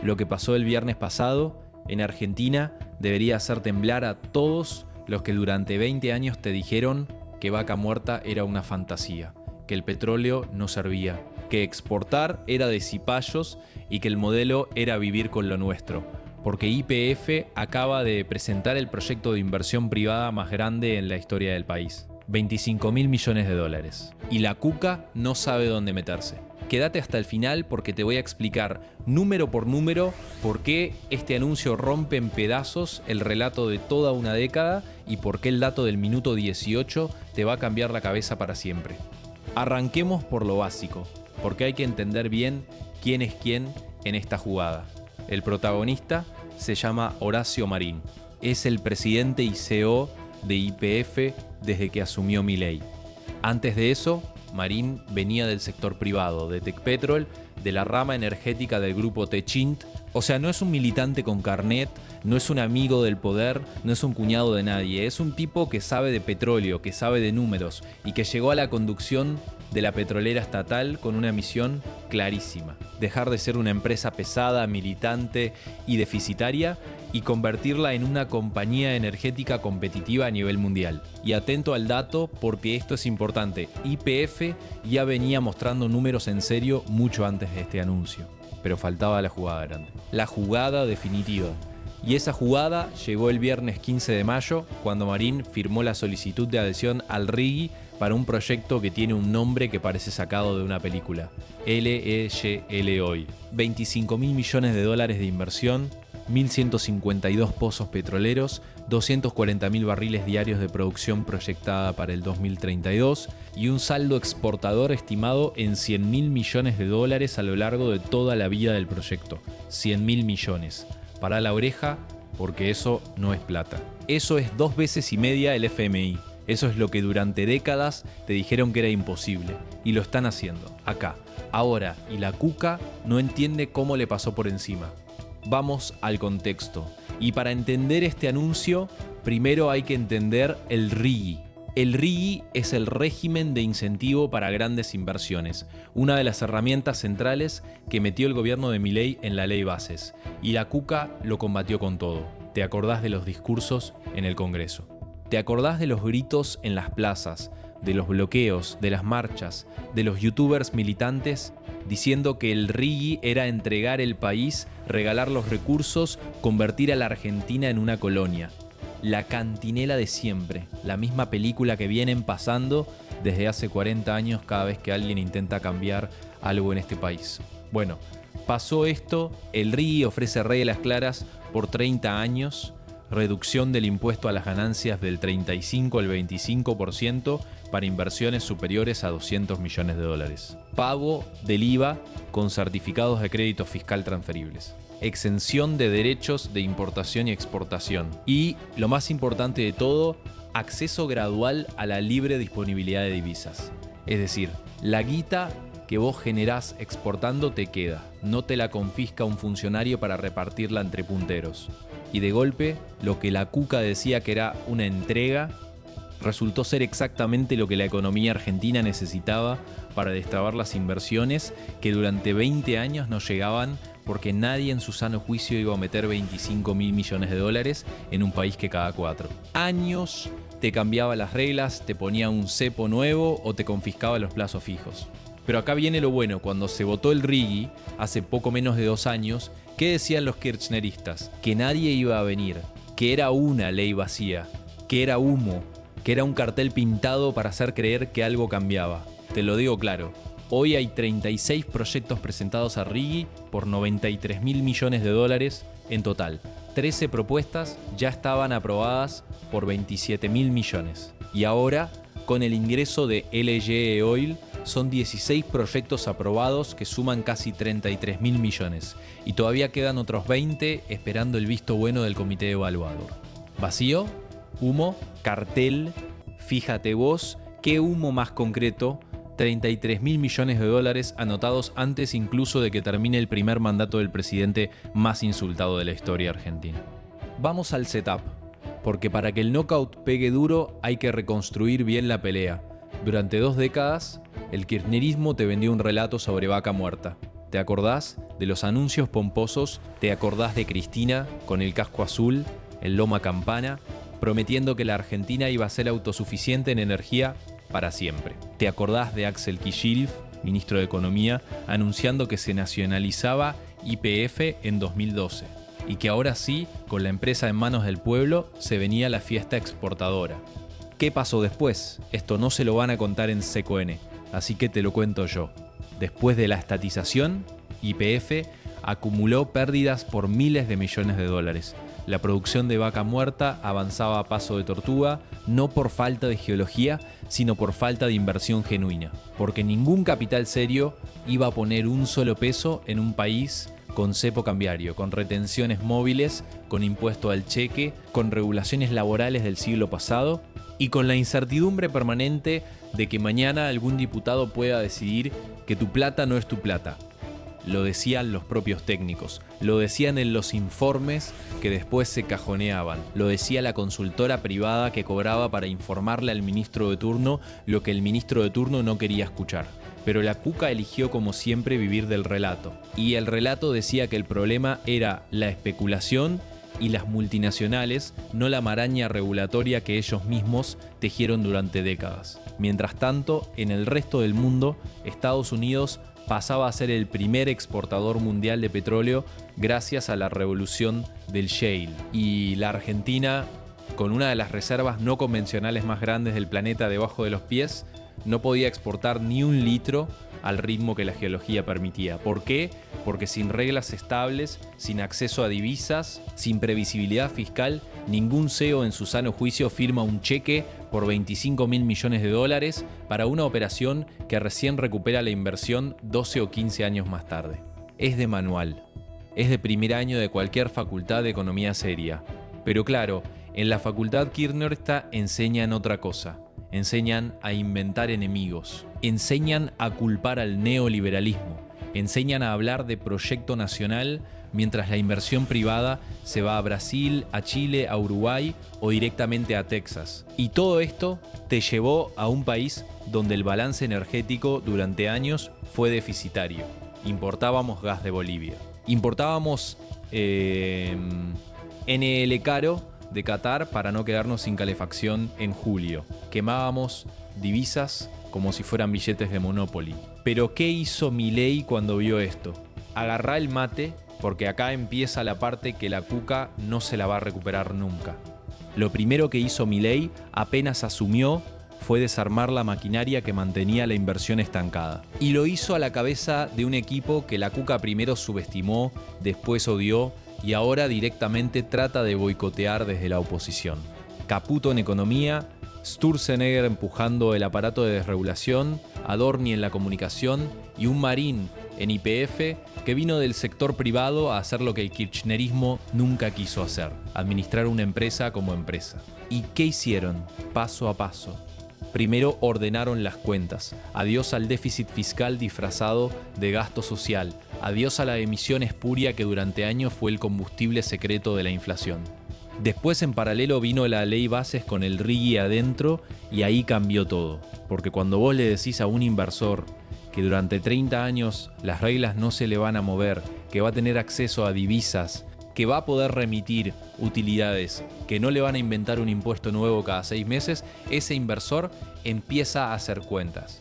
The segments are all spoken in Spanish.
Lo que pasó el viernes pasado en Argentina debería hacer temblar a todos los que durante 20 años te dijeron que Vaca Muerta era una fantasía, que el petróleo no servía, que exportar era de cipayos y que el modelo era vivir con lo nuestro. Porque YPF acaba de presentar el proyecto de inversión privada más grande en la historia del país. 25.000 millones de dólares. Y la cuca no sabe dónde meterse. Quédate hasta el final porque te voy a explicar número por número por qué este anuncio rompe en pedazos el relato de toda una década y por qué el dato del minuto 18 te va a cambiar la cabeza para siempre. Arranquemos por lo básico, porque hay que entender bien quién es quién en esta jugada. El protagonista se llama Horacio Marín. Es el presidente y CEO de YPF desde que asumió Milei. Antes de eso, Marín venía del sector privado, de Tecpetrol, de la rama energética del grupo Techint. O sea, no es un militante con carnet, no es un amigo del poder, no es un cuñado de nadie. Es un tipo que sabe de petróleo, que sabe de números y que llegó a la conducción de la petrolera estatal con una misión clarísima: dejar de ser una empresa pesada, militante y deficitaria y convertirla en una compañía energética competitiva a nivel mundial. Y atento al dato porque esto es importante: YPF ya venía mostrando números en serio mucho antes de este anuncio, pero faltaba la jugada grande, la jugada definitiva. Y esa jugada llegó el viernes 15 de mayo, cuando Marín firmó la solicitud de adhesión al RIGI para un proyecto que tiene un nombre que parece sacado de una película: LEGL Oil. 25.000 millones de dólares de inversión, 1.152 pozos petroleros, 240.000 barriles diarios de producción proyectada para el 2032 y un saldo exportador estimado en 100.000 millones de dólares a lo largo de toda la vida del proyecto. 100.000 millones. Pará la oreja, porque eso no es plata. Eso es 2 veces y media el FMI. Eso es lo que durante décadas te dijeron que era imposible. Y lo están haciendo, acá, ahora. Y la cuca no entiende cómo le pasó por encima. Vamos al contexto. Y para entender este anuncio, primero hay que entender el RIGI. El RIGI es el régimen de incentivo para grandes inversiones, una de las herramientas centrales que metió el gobierno de Milei en la ley Bases. Y la cuca lo combatió con todo. ¿Te acordás de los discursos en el Congreso? ¿Te acordás de los gritos en las plazas, de los bloqueos, de las marchas, de los youtubers militantes diciendo que el RIGI era entregar el país, regalar los recursos, convertir a la Argentina en una colonia? La cantinela de siempre, la misma película que vienen pasando desde hace 40 años cada vez que alguien intenta cambiar algo en este país. Bueno, pasó esto, el RIGI ofrece reglas claras por 30 años, reducción del impuesto a las ganancias del 35 al 25% para inversiones superiores a 200 millones de dólares. Pago del IVA con certificados de crédito fiscal transferibles. Exención de derechos de importación y exportación. Y, lo más importante de todo, acceso gradual a la libre disponibilidad de divisas. Es decir, la guita que vos generás exportando te queda, no te la confisca un funcionario para repartirla entre punteros. Y de golpe, lo que la cuca decía que era una entrega, resultó ser exactamente lo que la economía argentina necesitaba para destrabar las inversiones que durante 20 años no llegaban porque nadie en su sano juicio iba a meter 25.000 millones de dólares en un país que cada 4. Años te cambiaba las reglas, te ponía un cepo nuevo o te confiscaba los plazos fijos. Pero acá viene lo bueno: cuando se votó el RIGI, hace poco menos de 2 años, ¿qué decían los kirchneristas? Que nadie iba a venir, que era una ley vacía, que era humo, que era un cartel pintado para hacer creer que algo cambiaba. Te lo digo claro, hoy hay 36 proyectos presentados a RIGI por 93.000 millones de dólares en total. 13 propuestas ya estaban aprobadas por 27.000 millones. Y ahora, con el ingreso de LG Oil, son 16 proyectos aprobados que suman casi 33.000 millones. Y todavía quedan otros 20 esperando el visto bueno del comité evaluador. ¿Vacío? ¿Humo? ¿Cartel? Fíjate vos, ¿qué humo más concreto? 33.000 millones de dólares anotados antes incluso de que termine el primer mandato del presidente más insultado de la historia argentina. Vamos al setup, porque para que el knockout pegue duro hay que reconstruir bien la pelea. Durante 2 décadas, el kirchnerismo te vendió un relato sobre Vaca Muerta. ¿Te acordás de los anuncios pomposos? ¿Te acordás de Cristina con el casco azul, el loma campana, prometiendo que la Argentina iba a ser autosuficiente en energía para siempre? ¿Te acordás de Axel Kicillof, ministro de Economía, anunciando que se nacionalizaba YPF en 2012 y que ahora sí, con la empresa en manos del pueblo, se venía la fiesta exportadora? ¿Qué pasó después? Esto no se lo van a contar en CQN, así que te lo cuento yo. Después de la estatización, YPF acumuló pérdidas por miles de millones de dólares. La producción de vaca muerta avanzaba a paso de tortuga, no por falta de geología, sino por falta de inversión genuina. Porque ningún capital serio iba a poner un solo peso en un país con cepo cambiario, con retenciones móviles, con impuesto al cheque, con regulaciones laborales del siglo pasado y con la incertidumbre permanente de que mañana algún diputado pueda decidir que tu plata no es tu plata. Lo decían los propios técnicos, lo decían en los informes que después se cajoneaban, lo decía la consultora privada que cobraba para informarle al ministro de turno lo que el ministro de turno no quería escuchar. Pero la Cuca eligió como siempre vivir del relato, y el relato decía que el problema era la especulación y las multinacionales, no la maraña regulatoria que ellos mismos tejieron durante décadas. Mientras tanto, en el resto del mundo, Estados Unidos pasaba a ser el primer exportador mundial de petróleo gracias a la revolución del shale. Y la Argentina, con una de las reservas no convencionales más grandes del planeta debajo de los pies, no podía exportar ni un litro al ritmo que la geología permitía. ¿Por qué? Porque sin reglas estables, sin acceso a divisas, sin previsibilidad fiscal, ningún CEO en su sano juicio firma un cheque por 25.000 millones de dólares para una operación que recién recupera la inversión 12 o 15 años más tarde. Es de manual. Es de primer año de cualquier facultad de economía seria. Pero claro, en la facultad Kirchnerista enseñan otra cosa. Enseñan a inventar enemigos. Enseñan a culpar al neoliberalismo. Enseñan a hablar de proyecto nacional mientras la inversión privada se va a Brasil, a Chile, a Uruguay o directamente a Texas. Y todo esto te llevó a un país donde el balance energético durante años fue deficitario. Importábamos gas de Bolivia. Importábamos NL caro de Qatar para no quedarnos sin calefacción en julio. Quemábamos divisas como si fueran billetes de Monopoly. Pero ¿qué hizo Milei cuando vio esto? Agarrá el mate, porque acá empieza la parte que la Cuca no se la va a recuperar nunca. Lo primero que hizo Milei apenas asumió fue desarmar la maquinaria que mantenía la inversión estancada. Y lo hizo a la cabeza de un equipo que la Cuca primero subestimó, después odió y ahora directamente trata de boicotear desde la oposición. Caputo en economía, Sturzenegger empujando el aparato de desregulación, Adorni en la comunicación y un Marín en YPF que vino del sector privado a hacer lo que el kirchnerismo nunca quiso hacer, administrar una empresa como empresa. ¿Y qué hicieron? Paso a paso. Primero ordenaron las cuentas. Adiós al déficit fiscal disfrazado de gasto social. Adiós a la emisión espuria que durante años fue el combustible secreto de la inflación. Después en paralelo vino la ley Bases con el RIGI adentro y ahí cambió todo. Porque cuando vos le decís a un inversor que durante 30 años las reglas no se le van a mover, que va a tener acceso a divisas, que va a poder remitir utilidades, que no le van a inventar un impuesto nuevo cada 6 meses, ese inversor empieza a hacer cuentas.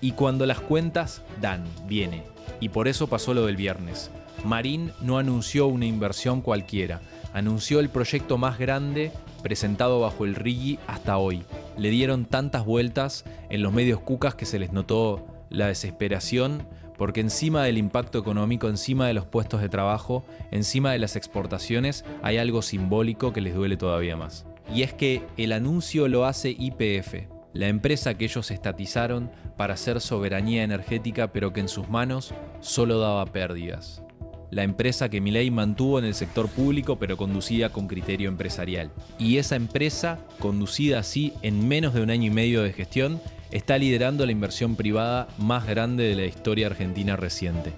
Y cuando las cuentas dan, viene. Y por eso pasó lo del viernes. Marín no anunció una inversión cualquiera, anunció el proyecto más grande presentado bajo el RIGI hasta hoy. Le dieron tantas vueltas en los medios cucas que se les notó la desesperación, porque encima del impacto económico, encima de los puestos de trabajo, encima de las exportaciones, hay algo simbólico que les duele todavía más. Y es que el anuncio lo hace YPF, la empresa que ellos estatizaron para hacer soberanía energética, pero que en sus manos solo daba pérdidas. La empresa que Milei mantuvo en el sector público, pero conducida con criterio empresarial. Y esa empresa, conducida así en menos de un año y medio de gestión, está liderando la inversión privada más grande de la historia argentina reciente.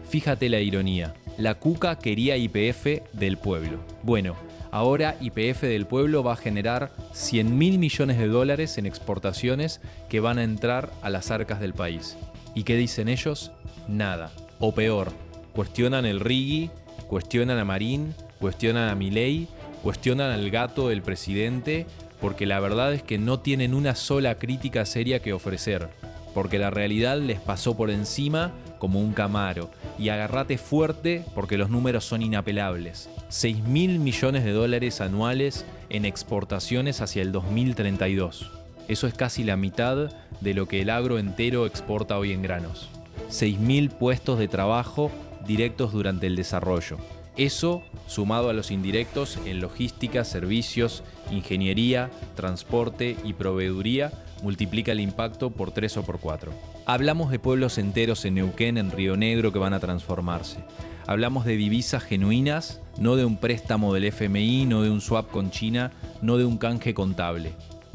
Fíjate la ironía. La Cuca quería YPF del pueblo. Bueno, ahora YPF del pueblo va a generar 100.000 millones de dólares en exportaciones que van a entrar a las arcas del país. ¿Y qué dicen ellos? Nada. O peor, cuestionan el Rigi, cuestionan a Marín, cuestionan a Milei, cuestionan al gato del presidente, porque la verdad es que no tienen una sola crítica seria que ofrecer, porque la realidad les pasó por encima como un camaro. Y agárrate fuerte porque los números son inapelables. 6.000 millones de dólares anuales en exportaciones hacia el 2032. Eso es casi la mitad de lo que el agro entero exporta hoy en granos. 6.000 puestos de trabajo directos durante el desarrollo. Eso, sumado a los indirectos en logística, servicios, ingeniería, transporte y proveeduría, multiplica el impacto por 3 o por 4. Hablamos de pueblos enteros en Neuquén, en Río Negro, que van a transformarse. Hablamos de divisas genuinas, no de un préstamo del FMI, no de un swap con China, no de un canje contable.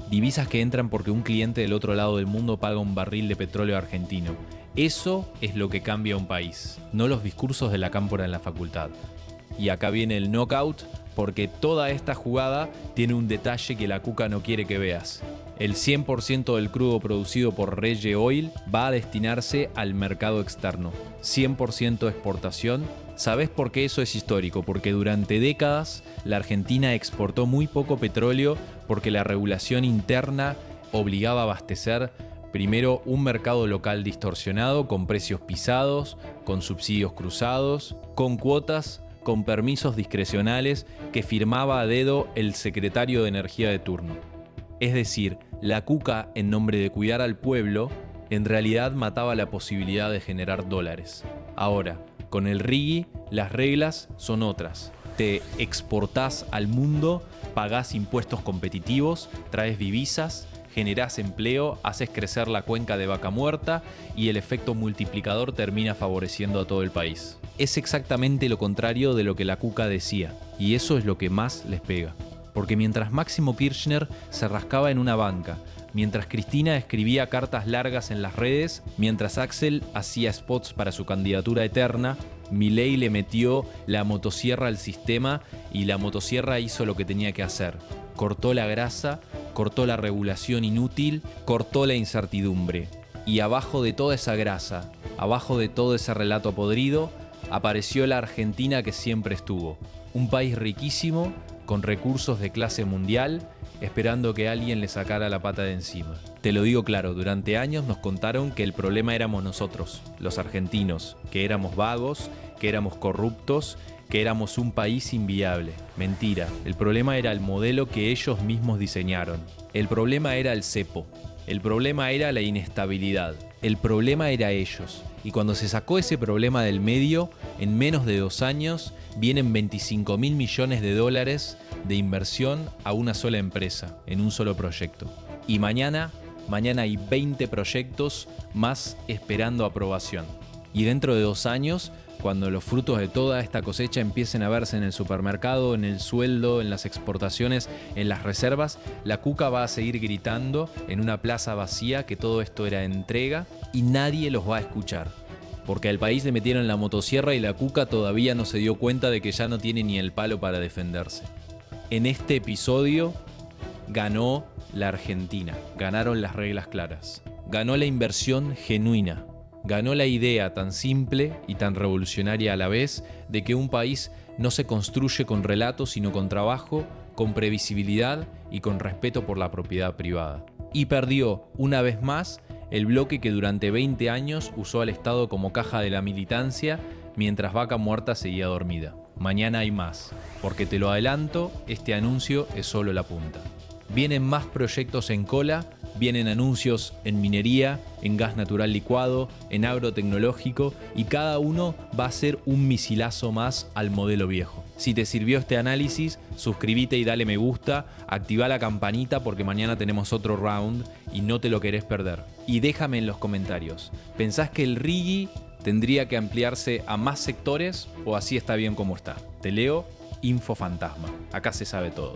Divisas que entran porque un cliente del otro lado del mundo paga un barril de petróleo argentino. Eso es lo que cambia un país, no los discursos de la cámpora en la facultad. Y acá viene el knockout, porque toda esta jugada tiene un detalle que la Cuca no quiere que veas. El 100% del crudo producido por Reye Oil va a destinarse al mercado externo. 100% exportación. ¿Sabés por qué eso es histórico? Porque durante décadas la Argentina exportó muy poco petróleo porque la regulación interna obligaba a abastecer primero un mercado local distorsionado, con precios pisados, con subsidios cruzados, con cuotas, con permisos discrecionales que firmaba a dedo el secretario de Energía de turno. Es decir, la Cuca, en nombre de cuidar al pueblo, en realidad mataba la posibilidad de generar dólares. Ahora, con el Rigi, las reglas son otras. Te exportás al mundo, pagás impuestos competitivos, traes divisas, generás empleo, haces crecer la cuenca de Vaca Muerta y el efecto multiplicador termina favoreciendo a todo el país. Es exactamente lo contrario de lo que la Cuca decía, y eso es lo que más les pega. Porque mientras Máximo Kirchner se rascaba en una banca, mientras Cristina escribía cartas largas en las redes, mientras Axel hacía spots para su candidatura eterna, Milei le metió la motosierra al sistema y la motosierra hizo lo que tenía que hacer. Cortó la grasa, cortó la regulación inútil, cortó la incertidumbre. Y abajo de toda esa grasa, abajo de todo ese relato podrido, apareció la Argentina que siempre estuvo. Un país riquísimo, con recursos de clase mundial, esperando que alguien le sacara la pata de encima. Te lo digo claro, durante años nos contaron que el problema éramos nosotros, los argentinos, que éramos vagos, que éramos corruptos, que éramos un país inviable. Mentira, el problema era el modelo que ellos mismos diseñaron. El problema era el cepo. El problema era la inestabilidad. El problema era ellos. Y cuando se sacó ese problema del medio, en menos de 2 años, vienen 25.000 millones de dólares de inversión a una sola empresa, en un solo proyecto. Y mañana hay 20 proyectos más esperando aprobación. Y dentro de 2 años, cuando los frutos de toda esta cosecha empiecen a verse en el supermercado, en el sueldo, en las exportaciones, en las reservas, la Cuca va a seguir gritando en una plaza vacía que todo esto era entrega y nadie los va a escuchar. Porque al país le metieron la motosierra y la Cuca todavía no se dio cuenta de que ya no tiene ni el palo para defenderse. En este episodio ganó la Argentina, ganaron las reglas claras, ganó la inversión genuina. Ganó la idea tan simple y tan revolucionaria a la vez de que un país no se construye con relatos sino con trabajo, con previsibilidad y con respeto por la propiedad privada. Y perdió, una vez más, el bloque que durante 20 años usó al Estado como caja de la militancia mientras Vaca Muerta seguía dormida. Mañana hay más, porque te lo adelanto, este anuncio es solo la punta. Vienen más proyectos en cola, vienen anuncios en minería, en gas natural licuado, en agrotecnológico y cada uno va a ser un misilazo más al modelo viejo. Si te sirvió este análisis, suscríbete y dale me gusta, activa la campanita porque mañana tenemos otro round y no te lo querés perder. Y déjame en los comentarios, ¿pensás que el Rigi tendría que ampliarse a más sectores o así está bien como está? Te leo, Info Fantasma, acá se sabe todo.